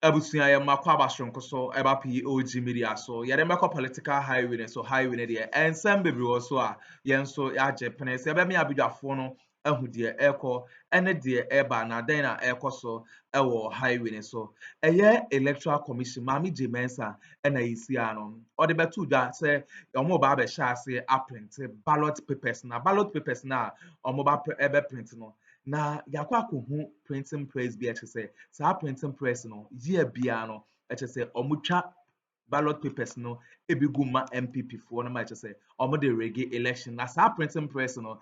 Abusia ya makwa bashonko so eba POG Media so ya dem political highway so highway ne de ensem bebre wo so a yen so ya jepene se ebe me abidwafo no ahu de eko ene de eba na den na eko so ewo highway ne so eye electoral commission mami jemensa ena yisi ano o de betu dwa se omo ba be sha ase print ballot papers na omo ba ebe print no na yakwa akohu printing press bi eche say printing press no year bia no eche say omutwa ballot papers no ebiguma NPP fo no ma eche say omo de regi election na sa printing press no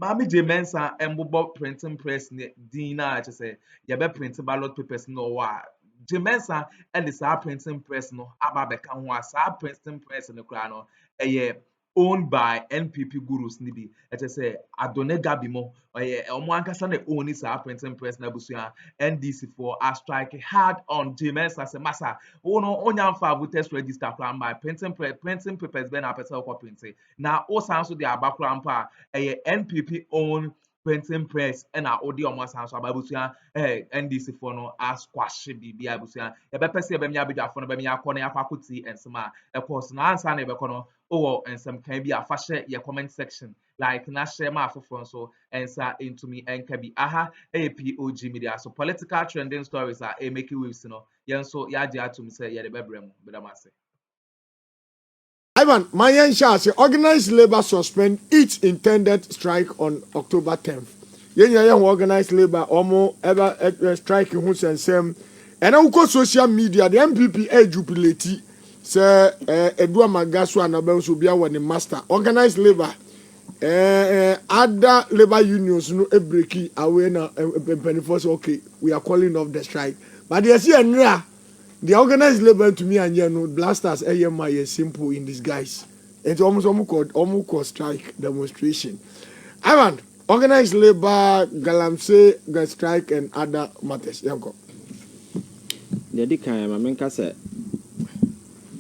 Mami Jemensa embobo printing press ne dina eche say ye be print ballot papers no wa Jemensa and the printing press no aba beka ho a printing press no kra no eye owned by NPP Gǔrǔs nibi eche say Addo gabimo oye omo ankasa na own is printing press na busua NDC for a strike hard on Jemensa say massa no onyamfa voters register kra by printing papers be na person ko print na o san so the abakra mpa NPP own printing press and odi omo san so abusua NDC for no squash bibia abusua e be pese e be nya abidwafo no be nya akọ na yakwakuti ensema e course na answer na e be kono oh and some can be a fashion your comment section like na share my phone so answer into me and can be POG Media so political trending stories are making waves no yen so ya to me say ya the bebrem but I must say Ivan, Mayan Shǎkěs, organized labor suspend its intended strike on October 10th. Yen organized labor almost ever strike in who's and same. And now social media, the NPP jubilate say Edward Magasu and Abel Subia were the master. Organized labor, other labor unions no breaky away now. Okay, we are calling off the strike. But they see the organized labor to me and no blasters AMI is simple in disguise. It's almost strike demonstration. Ivan, organized labor, galamsey, strike and other matters. Yanko. The Dika Mamenka said,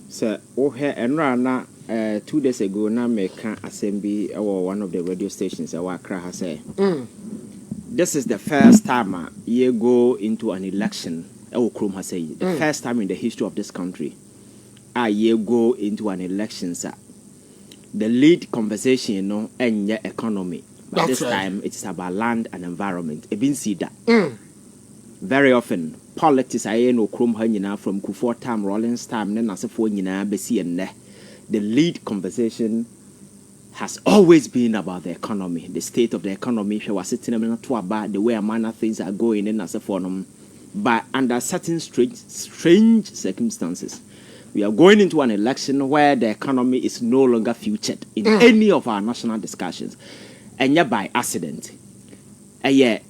Sir, oh, here and rana 2 days ago, now make assembly or one of the radio stations. Accra has said, this is the first time you go into an election. Akroma has said, the first time in the history of this country, you go into an election, sir. The lead conversation, you know, and your economy. But this time, it's about land and environment. I've been see that. Very often, politics I know Akroma from Akuffo time, Rollins time, then as a phone the lead conversation has always been about the economy, the state of the economy. She was sitting about the way a manner things are going in as a forum. But under certain strange circumstances, we are going into an election where the economy is no longer featured in any of our national discussions, and yet by accident, and yet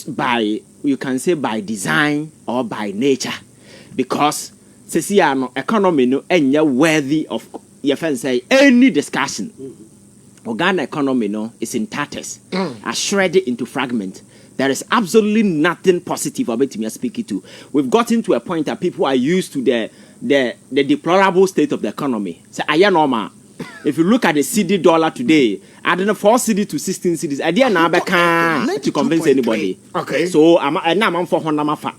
by, you can say, by design or by nature, because economy no any worthy of say any discussion. Ghana economy no is in tatters, shredded into fragments. There is absolutely nothing positive about me speaking to. We've gotten to a point that people are used to the deplorable state of the economy. So I normal. If you look at the CD dollar today, I don't know 4 CD to 16 CDs. I didn't know to convince anybody. Okay. So I'm for one fa.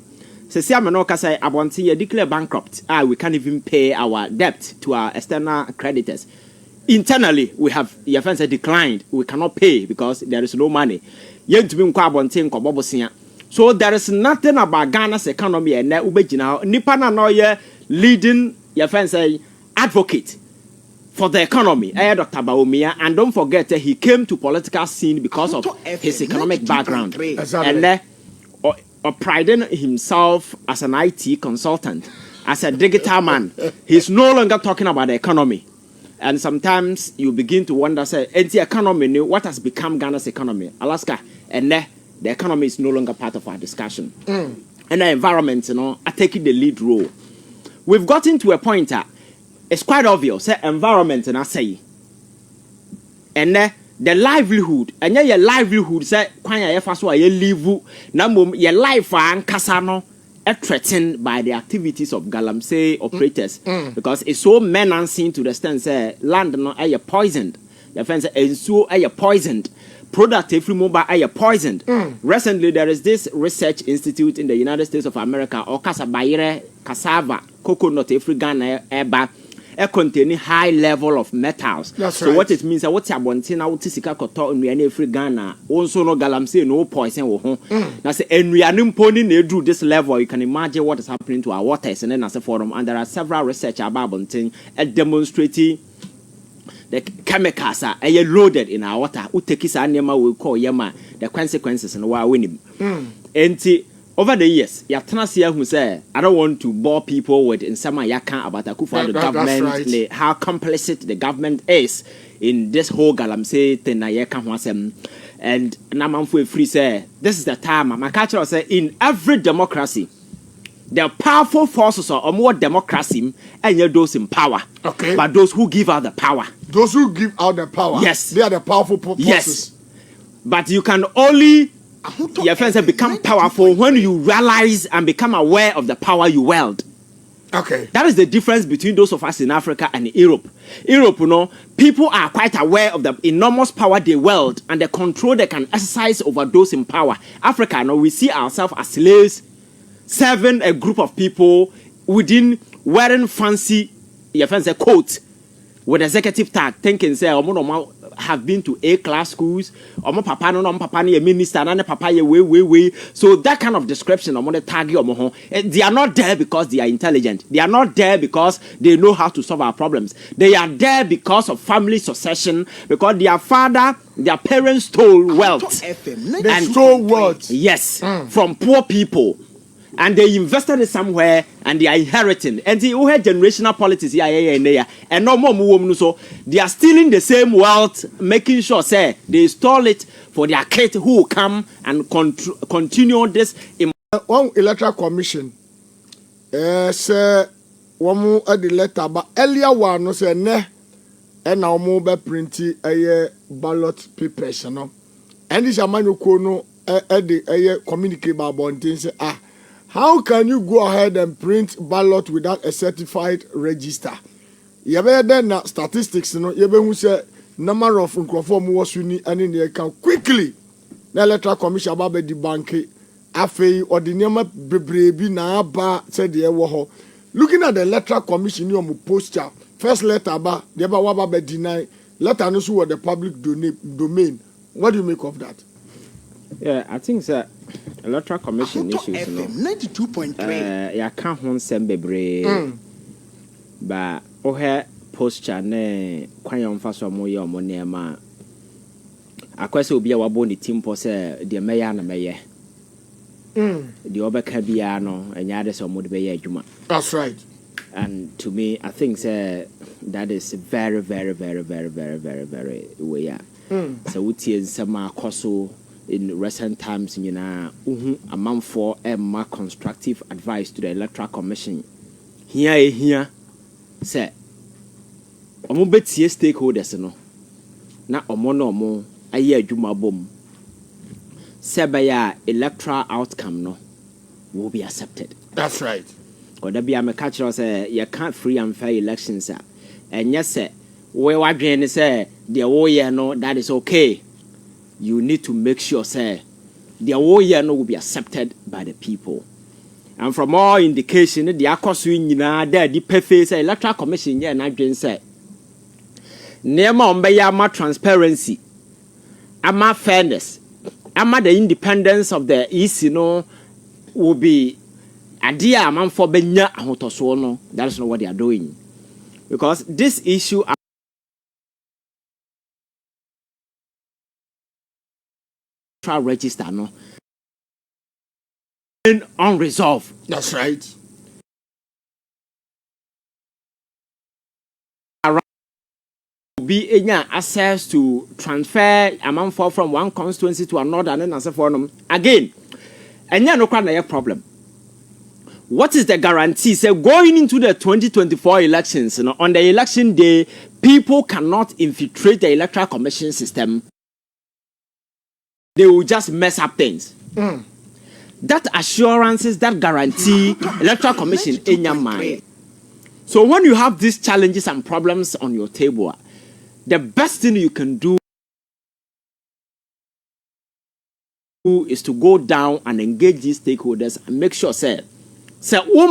So see, I'm not say I want to declare bankrupt. We can't even pay our debt to our external creditors. Internally, we have declined. We cannot pay because there is no money. So there is nothing about Ghana's economy and Nipa na no ye leading advocate for the economy. Dr. Bawumia, and don't forget he came to political scene because of his economic background and priding himself as an IT consultant, as a digital man. He's no longer talking about the economy. And sometimes you begin to wonder, say, the economy, what has become Ghana's economy? Alaska, and the economy is no longer part of our discussion. And the environment, are taking the lead role. We've gotten to a point that it's quite obvious, say, environment, and I say, and the livelihood, and your livelihood, say, your life, and Casano. Threatened by the activities of galamsey operators because it's so menacing to the extent say land no poisoned. Your friends say so poisoned. product every mobile are poisoned. Recently, there is this research institute in the United States of America, or cassava, coconut, every Ghana, eba, containing high level of metals. That's so right. what it means, what's a bontina, what is a koto, and we free Ghana, also no galamsey, no poison. That's and we are imponing they do this level. You can imagine what is happening to our waters, and then as a forum, and there are several research about bonting demonstrating. The chemicals are loaded in our water. Utekisa anema will call yama the consequences and why winning. And over the years, Yatanasi who say, I don't want to bore people with in some yakan about Akuffo the government, right. How complicit the government is in this whole galamsey thing. And Namanfu free say, this is the time. My culture say in every democracy. The powerful forces are more democracy and those in power. Okay. But those who give out the power. Those who give out the power. Yes. They are the powerful forces. Yes. But you can only your friends become powerful when you realize and become aware of the power you wield. Okay. That is the difference between those of us in Africa and Europe. Europe, you know, people are quite aware of the enormous power they wield and the control they can exercise over those in power. Africa, you know, we see ourselves as slaves, serving a group of people within wearing fancy coats with executive tag, thinking say have been to A-class schools, papa no papa ni a minister, and papa ye way. So that kind of description the tag they are not there because they are intelligent. They are not there because they know how to solve our problems. They are there because of family succession, because their father, their parents stole wealth. They stole wealth. Yes, from poor people. And they invested it somewhere and they are inheriting. And the generational politics, and no more so they are stealing the same wealth, making sure say they stole it for their kids who will come and continue this. One electoral commission, say one more at the letter, but earlier one no say ne, and now more be printing a ballot papers, no. And this amanu kono at the communicate about things say how can you go ahead and print ballot without a certified register? You have then statistics, you know, you have say number of Akuffo was uni and in the account quickly. The electoral commission about the bank, afe or the name bebrebe na ba said the ewo. Looking at the electoral commission, you posture first letter about the waba deny letter no so the public domain. What do you make of that? Yeah, I think that electoral commission issues, you know, 92.3. Yeah, can't hold some bebre, but posture ne kwanya mfaso moye omonema. Akwese obi a wabo ni team po say the mayor na meye. The obeka bia no enya de so mod beye adwuma. That's right. And to me, I think that is very way. So utie nsema akoso in recent times, you know, a month for a more constructive advice to the Electoral Commission. Here, say, omo betie stakeholders no. Na omo no omo aye adwuma bom. Sebaya electoral outcome no will be accepted. That's right. Because there be a catcher say you can't free and fair elections, and yes, sir, we were going say the whole year no that is okay. You need to make sure, say, the whole year no will be accepted by the people. And from all indication, the Akoswin, there, the PFA, say, Electoral Commission, yeah, and I didn't say, Nema Ombeya, transparency, ama fairness, ama the independence of the East, you know, will be a dear man for Benya Ahotosono. That is not what they are doing. Because this issue, register no unresolved. That's right. Be any access to transfer amount from one constituency to another and then as a forum again. And yeah, no problem. What is the guarantee? Say going into the 2024 elections, you know, on the election day, people cannot infiltrate the Electoral Commission system. They will just mess up things. That assurances, that guarantee, Electoral Commission in your mind. So when you have these challenges and problems on your table, the best thing you can do do is to go down and engage these stakeholders and make sure, say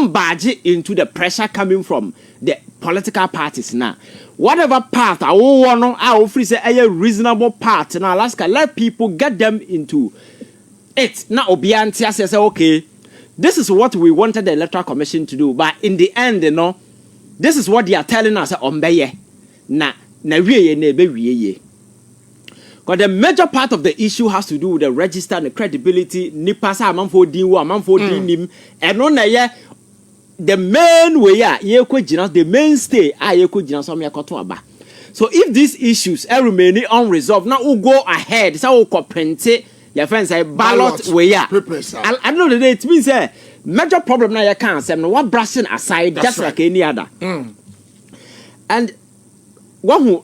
badge into the pressure coming from the political parties now. Whatever path I want free say a reasonable path now. Alaska, let people get them into it. Now Obiantia says, okay, this is what we wanted the Electoral Commission to do, but in the end, this is what they are telling us on Beye. Because the major part of the issue has to do with the register and the credibility. Nipasa amanfo dinwo amanfo dinim. And on the main way the mainstay so if these issues remain unresolved, now we'll go ahead. So we'll print your friends say ballot way. I don't know the day it means major problem now you can't say no what brushing aside. That's just right. Like any other. And one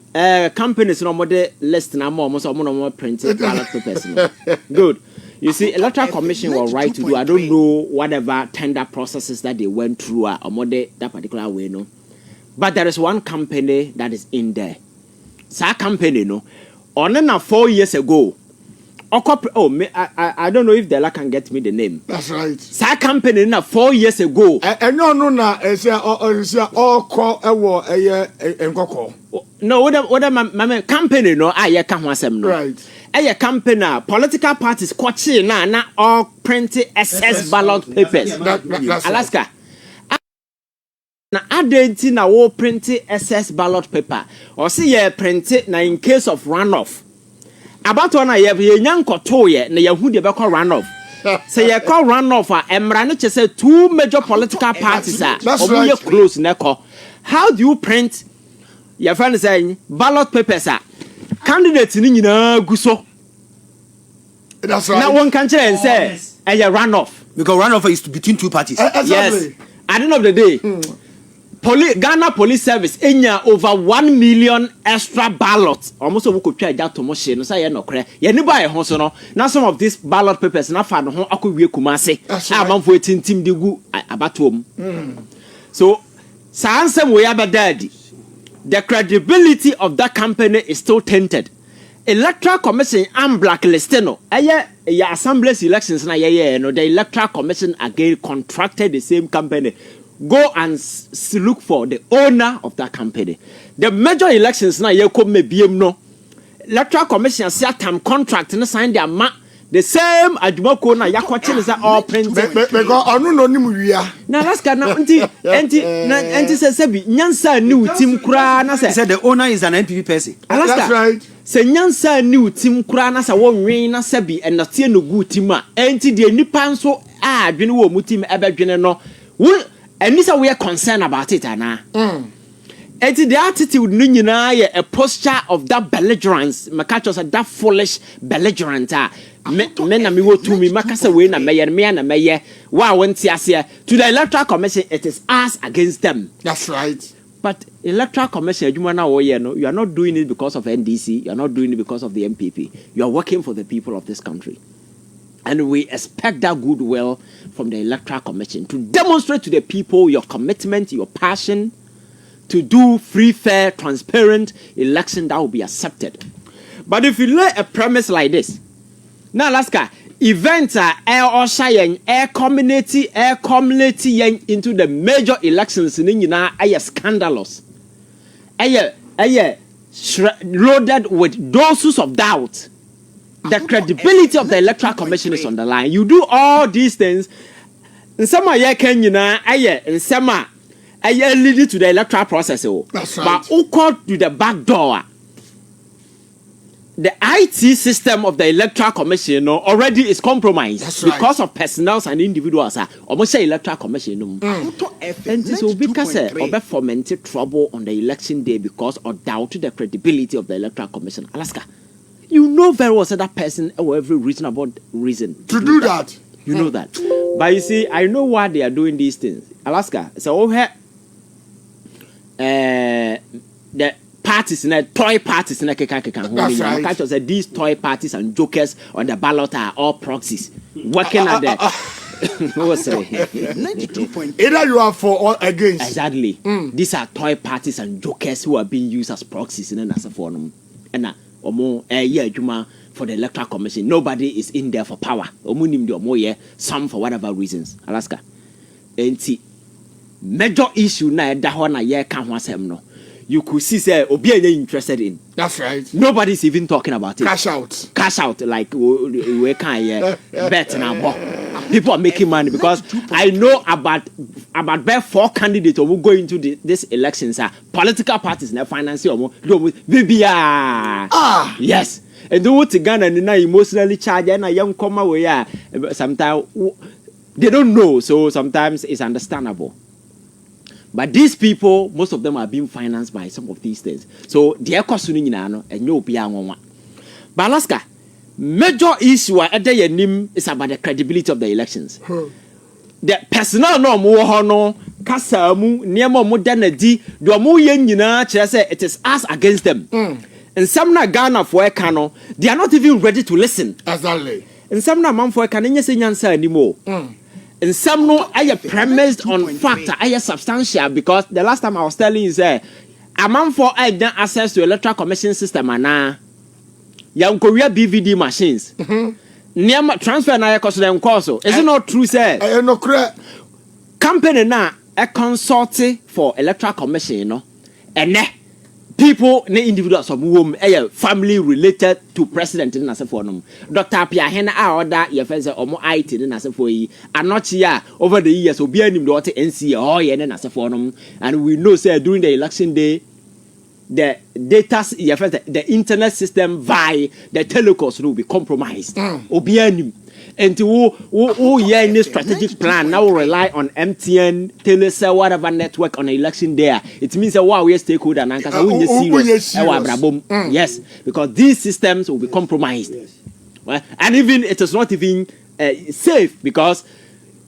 companies no more list na more printed ballot papers. Good. You see, Electoral Commission were right to do. I don't know whatever tender processes that they went through or that particular way, no. But there is one company that is in there. That company, no. On 4 years ago, I don't know if Della can get me the name. That's right. That company, 4 years ago. No, what my company, no, I can't want them, no. Right. A company, political parties, Kwachi, na all printed SS ballot papers. Alaska. Na Addo na wo printed SS ballot paper. Or see ye printed na in case of runoff. About one ye nyanko toye na yahu de beko runoff. Say ye call runoff emra no say two major political parties are right. Close neko. How do you print your friend saying ballot papers are candidates ni nyina guso? That's right. Now one can say a runoff. Because runoff is between two parties. Exactly. Yes. At the end of the day, Ghana Police Service enya over 1 million extra ballots. Almost we could try that to machine. No say no cre. Ye ni buy ho so no. Now some of these ballot papers na fa no ho akɔwie Kumase. Amanfo etintim de gu abatom. So sansem we abadadi. The credibility of that company is still tainted. Electoral Commission and blacklisted no. Yeah, assemblies elections na no. The Electoral Commission again contracted the same company. Go and look for the owner of that company. The major elections na come no. Electoral Commission say time contract na sign their the same adwumako na yakwache is all printed. Because onu no nim wia. Na last na anti say bi nyansa ni utim kura na say the owner is an NPP person. That's right. Say nyansa ni utim kura na say wonwen na say bi enate no gu utim a anti de nipa nso adwene wo mutim ebedwene no. And this we are concerned about it, Anna. And the attitude, a posture of that belligerence, Makacho said that foolish belligerent. Men and me go to me, Makasa win a mayor, me and a mayor. Wow, when to the Electoral Commission, it is us against them. That's right. But Electoral Commission, you are not doing it because of NDC, you are not doing it because of the NPP. You are working for the people of this country. And we expect that goodwill from the Electoral Commission to demonstrate to the people your commitment, your passion to do free, fair, transparent election that will be accepted. But if you lay a premise like this, now Alaska, events are air community into the major elections in scandalous. Loaded with doses of doubt. The credibility of the Electoral Commission is on the line. You do all these things. In some way, in some leading to the electoral process. That's right. But who called to the back door? The IT system of the Electoral Commission already is compromised. That's right. Because of personnel and individuals. Almost say Electoral Commission. And this will because of fomented trouble on the election day because of doubt to the credibility of the Electoral Commission. Alaska. You know very well that person or every reasonable reason to do that. You know that. But you see, I know why they are doing these things. Alaska, so the parties in toy parties in That's right. Say these toy parties and jokers on the ballot are all proxies working at the. What's it? 92.8. Either you are for or against. Exactly. These are toy parties and jokers who are being used as proxies in an as a forum. And Omo juma for the Electoral Commission. Nobody is in there for power. Some for whatever reasons. Alaska. Major issue na dahona ye kan ho asem no. You could see say obi are interested in. That's right. Nobody's even talking about it. Cash out. Cash out like we can bet na. People are making money because I know about 4 candidates who will go into this elections are political parties na finance yes. And do what Ghana and now emotionally charged and a young comma where sometimes they don't know, so sometimes it's understandable. But these people, most of them are being financed by some of these things. So they are costing and you'll be one. But Alaska, major issue at the name is about the credibility of the elections. The personal no more no kasamu niemo modernity do mo yenina say it is us against them. And some na Ghana for Kano, they are not even ready to listen. Exactly. And some na man for Kano say nyansa anymore. And some no are premised on fact, are substantial because the last time I was telling you say a man for access to Electoral Commission system and young Korea BVD machines. Near transfer na cost them also. Is it not true, sir? No correct. Company na a consulting for Electoral Commission, you know, and people, individuals of whom family related to president in Nasafonum. Dr. Pia Hena order your friends or more IT in Nasafoi are not here over the years. So be any daughter NC or in Nasafonum, and we know, sir, during the election day. The data, the internet system via the telecoms will be compromised. Obianim. And to any strategic plan now rely on MTN, Telecel, whatever network on the election day. It means that we are stakeholder and yes, because these systems will be compromised. Well, and even it is not even safe because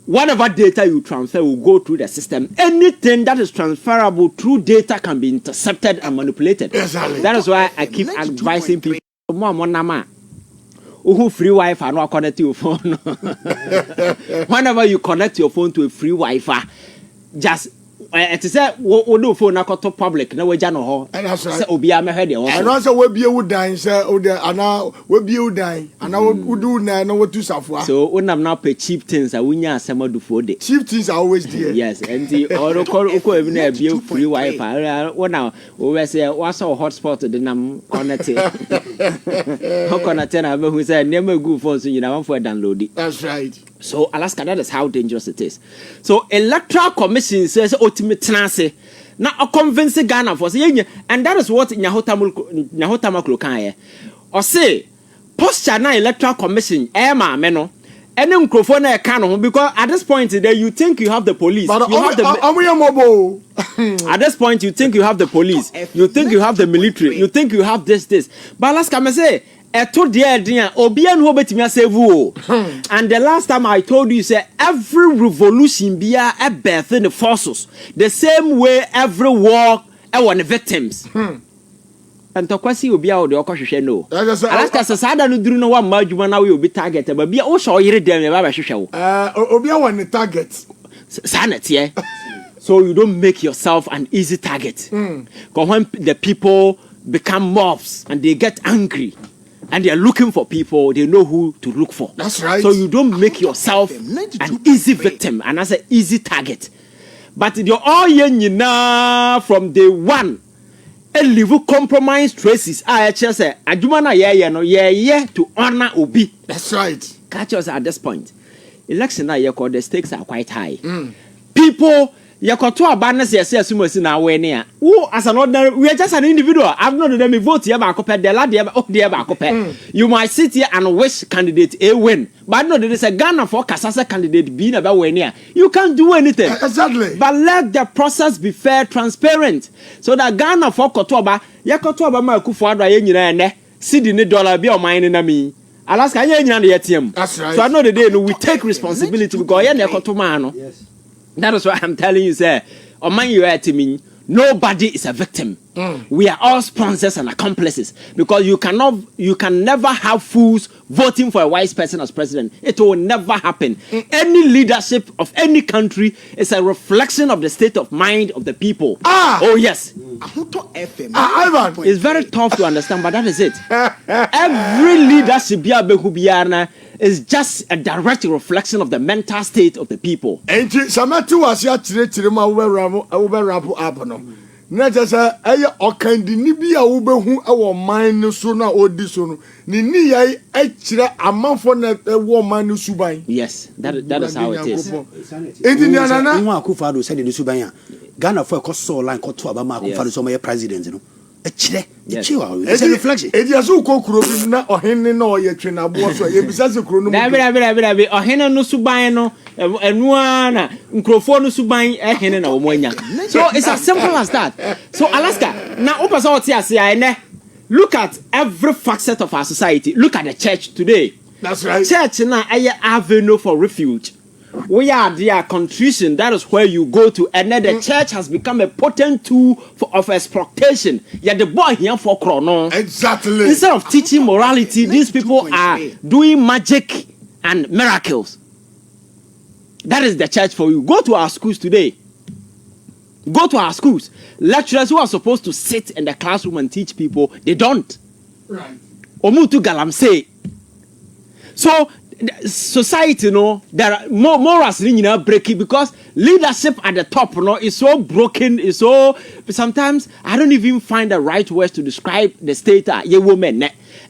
whatever data you transfer will go through the system. Anything that is transferable through data can be intercepted and manipulated. Exactly. That is why I keep advising people. Who free Wi-Fi not connect to your phone. Whenever you connect your phone to a free Wi-Fi, just it is a no phone na to public na we jano ho. Say obi a me hwede ho. And also we be u dan say o de ana we be u dan ana we do na we tu safua. So unam now pay cheap things a wunya asema do for day. Cheap things are always there. Yes, and the or ko ebi na be free Wi-Fi. One we say what's our hotspot the nam connect. How connect na be who say never go phone so you na one for download it. That's right. So Alaska, that is how dangerous it is. So Electoral Commission says ultimate tenancy. Now a convince Ghana for saying, and that is what Nyahotamaklo can or say posture na Electoral Commission Emma Meno. And then microphone because at this point today you think you have the police. But you have at this point you think you have the police. You think you have the military. You think you have this. But Alaska me say and the last time I told you, say every revolution be a birth in the forces. The same way every war one the victims. And to kwasi obi a ode okohwehwe no. Alaska sasada no duru no wa madwuma na we obi target but bia wo sho yire dem ba hwehwe wo. Obi a one target. Sanete. So you don't make yourself an easy target. Because when the people become mobs and they get angry and they are looking for people, they know who to look for. That's right. So you don't make yourself an easy victim and as an easy target. But you're all now from day one. A level compromise traces. I just say, Adumana to honor Obi. That's right. Catch us at this point. Election the stakes are quite high. People Yakoto abannes yes sumo na we ne who as an ordinary we are just an individual. I've not them vote here ba kope the lad here ba kope. You might sit here and wish candidate A win, but no there is a Ghana for kasasa candidate B na ba win here. You can't do anything. Exactly. But let the process be fair, transparent, so that Ghana for kotoba yakoto aba ma Akuffo Addo ye nyina ne cedi ne dollar bi o man na mi Alaska ye nyina na yetiem. That's right. So I know the day no we take responsibility because ye na koto man no. Yes. That is why I'm telling you, sir. On my you to me, nobody is a victim. We are all sponsors and accomplices, because you can never have fools voting for a wise person as president. It will never happen. Any leadership of any country is a reflection of the state of mind of the people. Oh yes. Ivan, It's very tough to understand, but that is it. Every leadership is just a direct reflection of the mental state of the people. and Samatu was ya Tirema over Rapo Abano. Not as a Okandi Nibia Ubehu, our mind sooner or disono. Nini, a month for a woman Subai. Yes, that is how it is. Akuffo said in the Subaya, Ghana for a cost so line called to Abama Akuffo so my president, you know. It's a reflection. It is so cool, not or Henry no yet train a boss or a business of Chrono. Or Henna no Subano and one Akuffo no Subai a Henna or Moya. So it's as simple as that. So Alaska, now open out look at every facet of our society. Look at the church today. That's right. Church now a avenue for refuge. We are their contrition. That is where you go to, and then the church has become a potent tool of exploitation. Yet the boy here for chrono. Exactly. Instead of teaching morality, these people are doing magic and miracles. That is the church for you. Go to our schools today. Go to our schools. Lecturers who are supposed to sit in the classroom and teach people, they don't. Right. Omutu galamse. So society, there are morals breaking because leadership at the top, is so broken. Is so sometimes I don't even find the right words to describe the state. Ye women,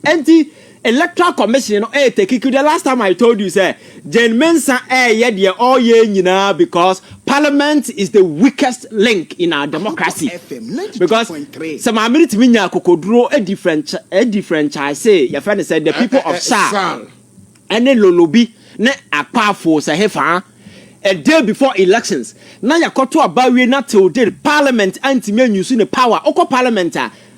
and the Electoral Commission, the last time I told you, say, Jen Mensa, all ye, because Parliament is the weakest link in our democracy. Because some minutes minya kokodro a different I say, your friend said the people of Sa. And then Lolobi, ne Akuffo Sahefa, a day before elections. Now you got to about we not till Parliament anti-men using the power. Oko Parliament.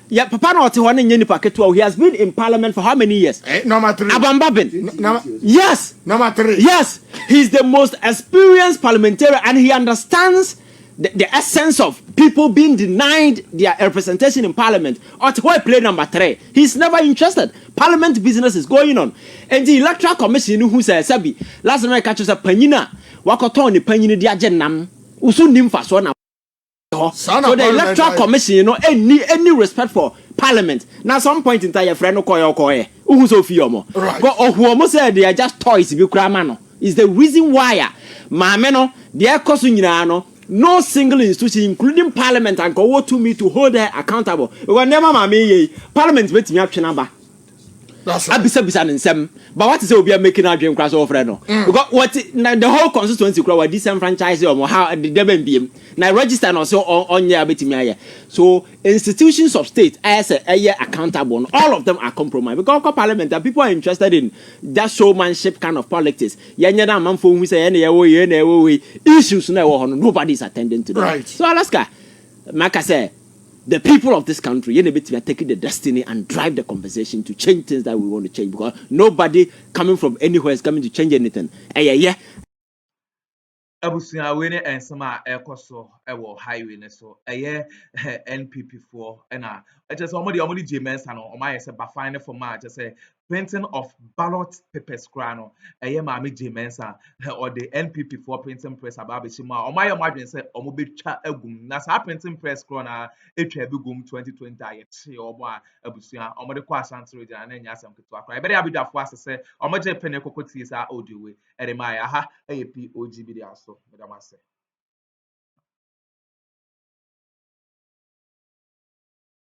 Yeah, Papa no te one nyeni paketo. He has been in Parliament for how many years? Number 3. Abambabin. Yes. Number 3. Yes. He's the most experienced parliamentarian, and he understands the essence of people being denied their representation in Parliament. Or to why play number 3? He's never interested. Parliament business is going on. And the Electoral Commission who says, Sabi, last night I catch us a panina, Wakaton, the panini diagenam, Usu Nimfa Sona. So the Electoral Commission, any respect for Parliament. Now, some point in time, your friend Okoye, who's so fiomo. But who almost said they are just toys, if you cramano. Is the reason why, Mameno, they are causing no single institution, including Parliament, and go to me to hold her accountable. We never Parliament with me up number. But what is it we are making our dream class of Reno? Because what the whole constituency crowd disenfranchised or how the Deben beam now register also on your bit. So institutions of state as a year accountable, all of them are compromised because Parliament and people are interested in that showmanship kind of politics. Yanyana man for who say any issues nobody is attending to them. Right. So Alaska, Maka say the people of this country, are taking the destiny and drive the conversation to change things that we want to change, because nobody coming from anywhere is coming to change anything. Abusua we ne ensema ekoso ewo highway ne so NPP for na just omodi James no omaye se ba fine for ma just say printing of ballot papers kra no maami James or the NPP for printing press about ma omaye madwen se omo betwa agum na sa printing press kra na etwa begum 2020 ayeche omo a abusua omode kwa asantro jana na nya asem keto akra ebe dey abidwafo asese omo je pene kokoti sa audio we ere ma ya ha POG Media so. Madam Ase.